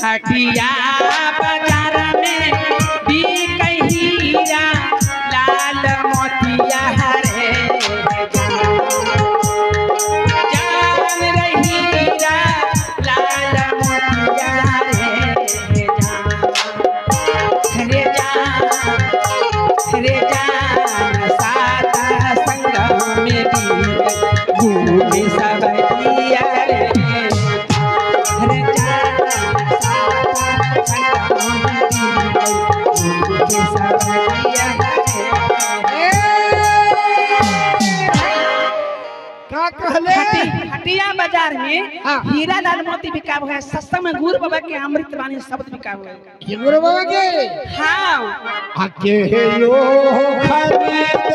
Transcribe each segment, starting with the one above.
हटिया बाजार में बिक हीरा लाल मोतिया रे जान रही हीरा लाल मोतिया रे जान साता संग में घूमे सब दिया रे हटिया बाजार में हीरा लाल मोती बिका हुआ है। सस्ता में गुरु बाबा के अमृत वाणी शब्द बिका हुआ है। गुरु बाबा के हाँ अकेलो खरीद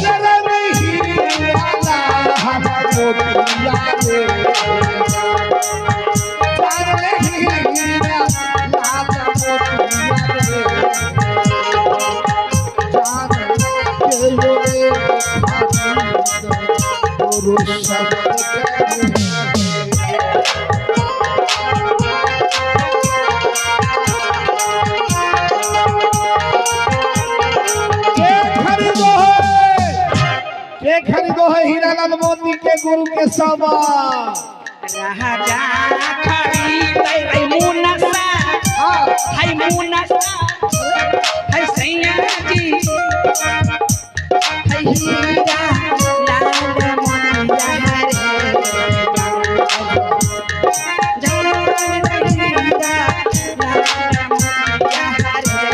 चरण हीरा लाल मोतिया रे चरण हीरा लाल मोतिया रे खरीदो है हीरा लाल मोती के गुरु के सवा राजा खरीद मुनसा हाय मुनसा हाय सैया जी हाय हीरा लाल मोतिया रे जान हीरा लाल मोतिया रे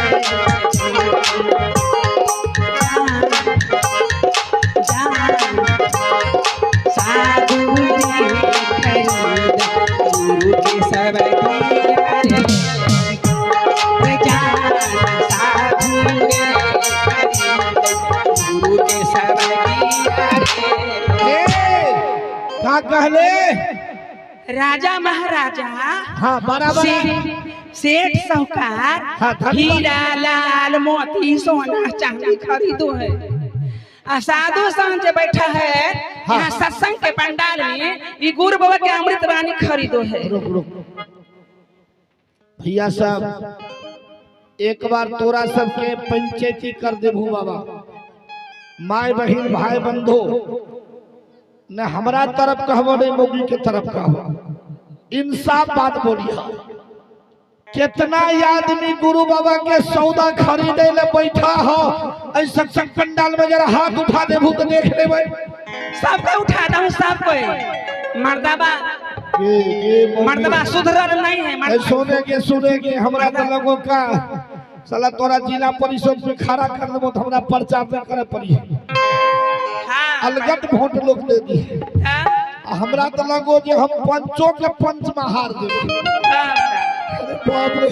साधु खरीद गुरु के सब दिया रे जान साधु खरीद गुरु के सब दिया रे का कहले राजा महाराजा हाँ बराबर सेठ साहूकार हीरा लाल मोती सोना चांदी खरीदो है। साधु संत बैठा है यहाँ सत्संग के पंडाल में ये गुरु बाबा के अमृत वाणी खरीदो है। भैया साहब एक बार तोरा सबके पंचायती कर देबू बाबा माय बहन भाई बंधु न हमरा तरफ कहबो नहीं मोगी के तरफ कहबो इंसाफ बात बोलिया कितना आदमी गुरु बाबा के सौदा खरीदे ले बैठा हो ऐसा सत्संग पंडाल में जरा हाथ उठा देबू तो देख लेबै सबको उठाता हूँ सबको मर्दबा सुधरल नहीं है सुने के हमरा तो लोगों का साला तोरा जिला परिषद में खड़ा कर देबो तो हमरा प्रचार न करे पड़ी अलगत वोट लोग दे दी हमरा तो लगो जे हम पंचों के पंच में हार देबे बाप रे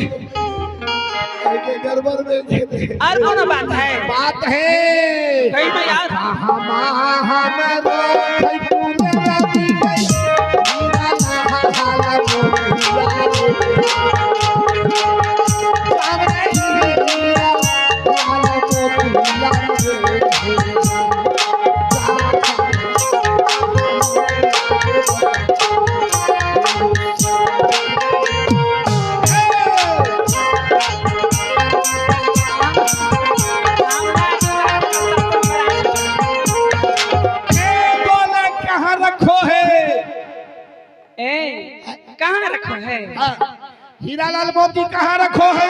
के गड़बड़ में दे दे और कौन बात है कहीं में यार हीरा लाल मोती कहाँ रखो है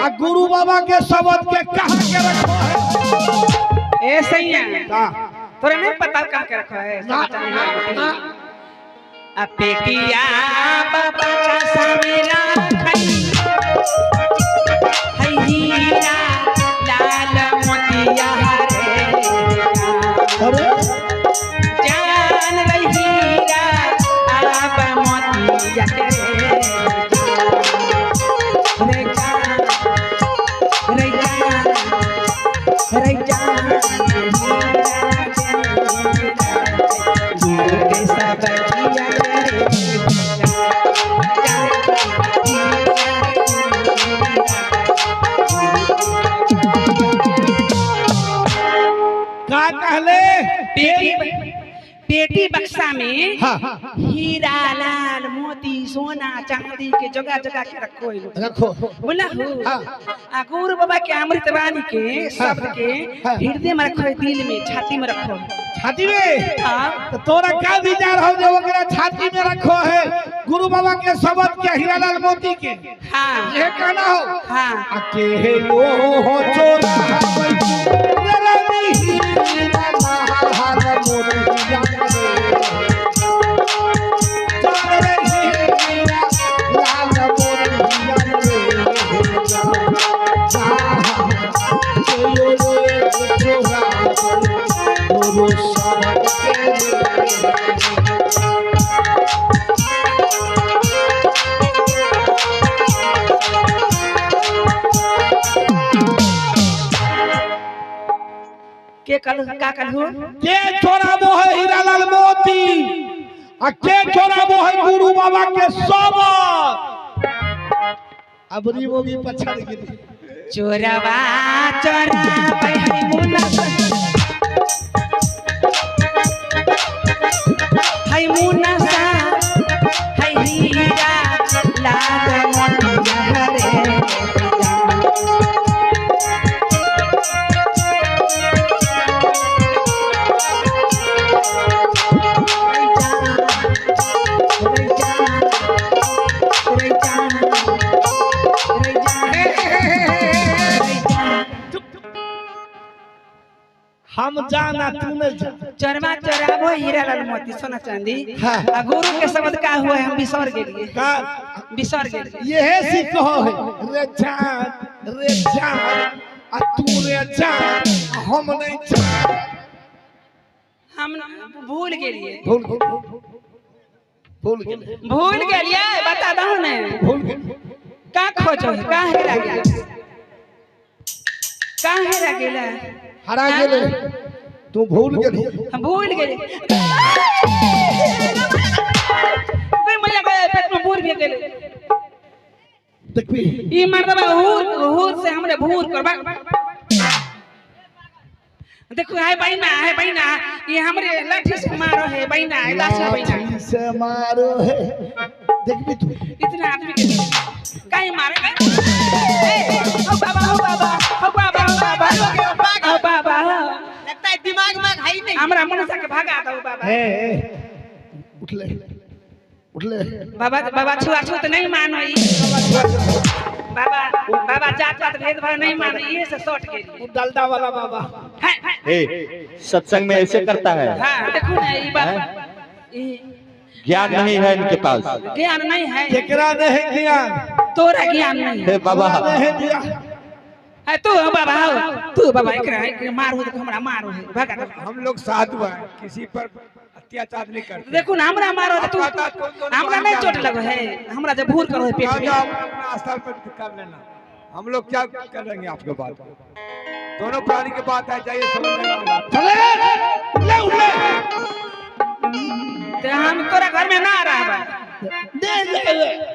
और गुरु बाबा के शब्द के कहाँ के रखो है ए सैया तोरे नहीं पता कहाँ के रखो है आ पेटिया बाबा का सवेरा खई है हीरा लाल मोतिया रे जान रही हीरा आप मोतिया रे पेटी बक्सा में हाँ हीरा लाल मोती सोना चांदी के जगह जगह के रखो है लोग। रखो बोला हो हाँ गुरु बाबा के अमृत वाणी के शब्द के हाँ। हृदय में रखो है, दिल में छाती में रखो है। छाती में हाँ तो तोरा क्या विचार हो जो ओकरा छाती में रखो है गुरु बाबा के शब्द के हीरालाल मोती के हाँ ये कहना हो हाँ अकेलो हो चोरा के कल का कलहु के छोरा वो है हीरालाल मोती आ के छोरा वो है गुरु बाबा के शब्द अबरी वो भी पछड़ गिरी चोरवा चोरा है मुन्ना है मुन्ना सा है हीरा लाल मोतिया रे हम जाना तू नहीं जा चरवा चराबो हीरालाल मोती सोना चांदी हाँ। आ गुरु के शब्द का हुआ है हम बिसर गेलिए का बिसर गेलिए ये सीख हो है रे जान आ तू रे जान हम नहीं जान हम भूल गेलिए भूल गेलिए बता दो ने का खोजो का हेरा गेल का हेरा गेल हरा गेले तू भूल गेली हम भूल गेली कोई मजा गए पेट में भूल भी गेले देखबी ई मर्दबा हुर से हमरे भूर करबा देखो है बहिना ये हमरे लाठी से मारो है बहिना है लाठी बहिना से मारो है देखबी तू इतना आदमी के काहे मारे ए ओ बाबा ओ बाबा ओ बाबा ओ बाबा ओ बाबा लगता है दिमाग में है नहीं हमरा मनसा के भागा दो बाबा ए उठले बाबा छुआ छूत नहीं मानो ई बाबा जात पात भेदभाव नहीं मानो ये से शॉर्ट के डलडा वाला बाबा सत्संग में ऐसे करता है। हां देखो ना ई बाबा ज्ञान नहीं है इनके पास। ज्ञान नहीं है केकरा नहीं ज्ञान तोरा ज्ञान नहीं हे बाबा नहीं ज्ञान है तू बाबा एकरा मार हो तो हमरा मारो है भागा दो हम लोग साधु हैं किसी पर अत्याचार नहीं करते देखो ना हमरा मारो तो हमरा नहीं चोट लगो है हमरा जब भूर करो है पेट में अपना स्तर पर कर लेना हम लोग क्या करेंगे आपके बात दोनों प्राणी के बात है जाइए समझ चले उठले ते हम तोरा घर में ना रहबा दे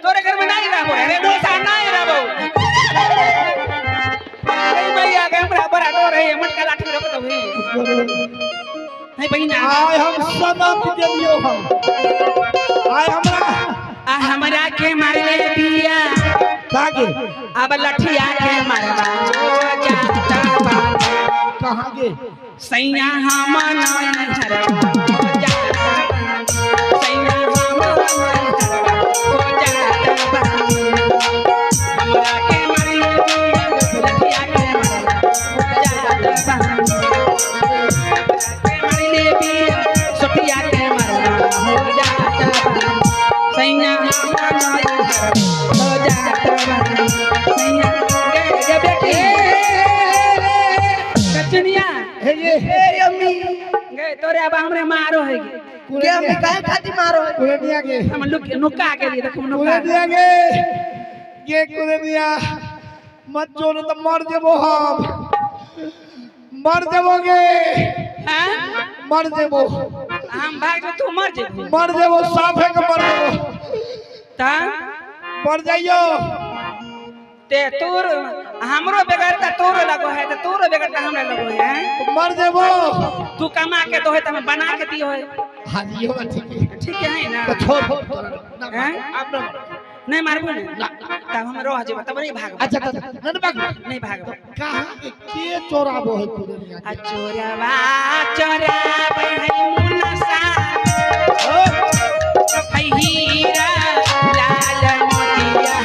तोरे घर में नहीं रहबो रे दोसा नहीं रहबो ए भैया के हमरा बड़ा डर है मटका लाठी रख दो नहीं बहिना आय हम सनम देलियो हम आय हमरा के मारे ले पिया कागे अब लठिया के मारबा ओ जाता बा कहां गे सैया हम नहीं हरबा ओ जाता बा सैया हम नहीं हरबा ओ जाता बा हमरा के मारे ले पिया लठिया के मारबा ओ जाता बा के मारे ले पिया सोटिया के मारबा हो जाता बा सैया हम नहीं हरबा हो जाता बा सैया गे बेटी कचनिया हे अम्मी गए तोरे अब हमरे मारो है के हम काहे खाती मारो कुरेनिया गे हम नुका के लिए देखो नुका कुरेनिया गे कुरेनिया मत जोनो तो मर जेबो हम मर जेबोगे हां मर जेबो हम भाग में तू मर जेबू मर जेबो साफे के मर जेबो ता मर जाइयो ते तोर हमरो बेगरता तोरो लगो है, तो तोरो बेगरता हमरे लगो है। तो मर देबो। तू कमा के दो है तो हम बना के दियो है। हाँ ये बात ठीक है ना? तो छोड़ हैं? आप ना नहीं मारबो ना, तब हम रह जेबो, तब नहीं भागबो। अच्छा नहीं भाग, नहीं भागबो। कहां के चोराबो है खुदनिया? आ चोरावा चोराबे है मुनसा, ओ है हीरा लाल मोतिया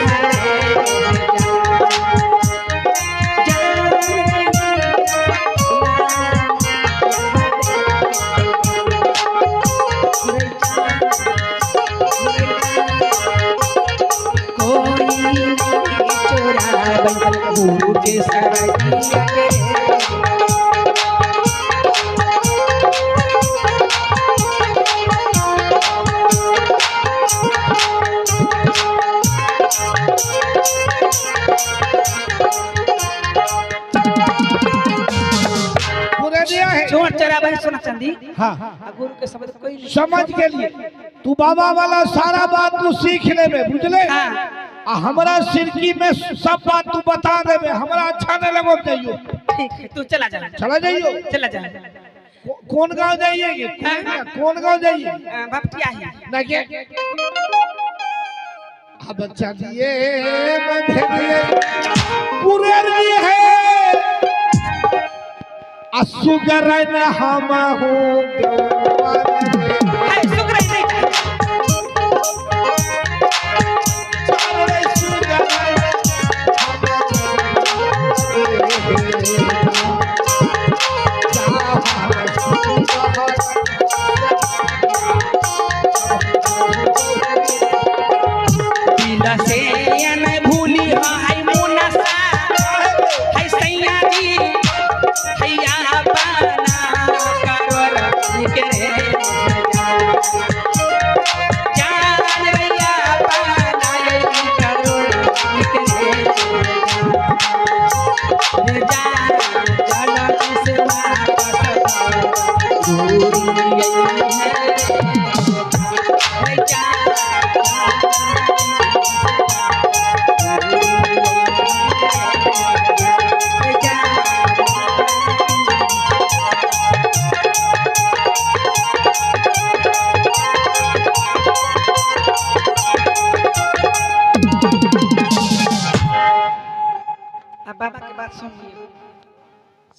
गुरु के सरैया के चोर चराबे सोना चांदी। हाँ गुरु के शब्द कोई नहीं समझ के लिए तू बाबा वाला सारा बात तू सीख लेबे, बुझले? हाँ। आ हमरा सिरकी में सब बात तू बता देबे, हमरा अच्छा न लगो जाइयो। ठीक है, तू चला जा। चला जाइयो। चला जा। कौन गांव जाइए? कौन गांव जाइए? भपटिया है ना के अब बच्चा दिए भेजिए कुरेर जी है असुगर न हम हो सुगर नहीं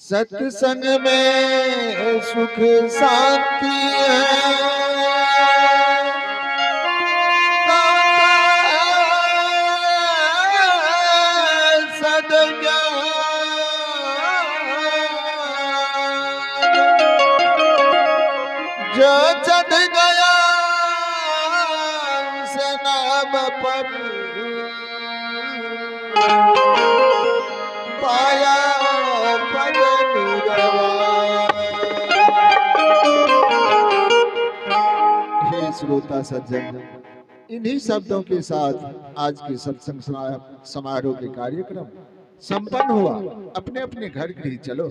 सत्संग में सुख शांति जो चढ़ गया सनाम पर पाया पद हे श्रोता सज्जन, इन्हीं शब्दों के साथ आज के सत्संग समारोह के कार्यक्रम संपन्न हुआ। अपने अपने घर गृह चलो।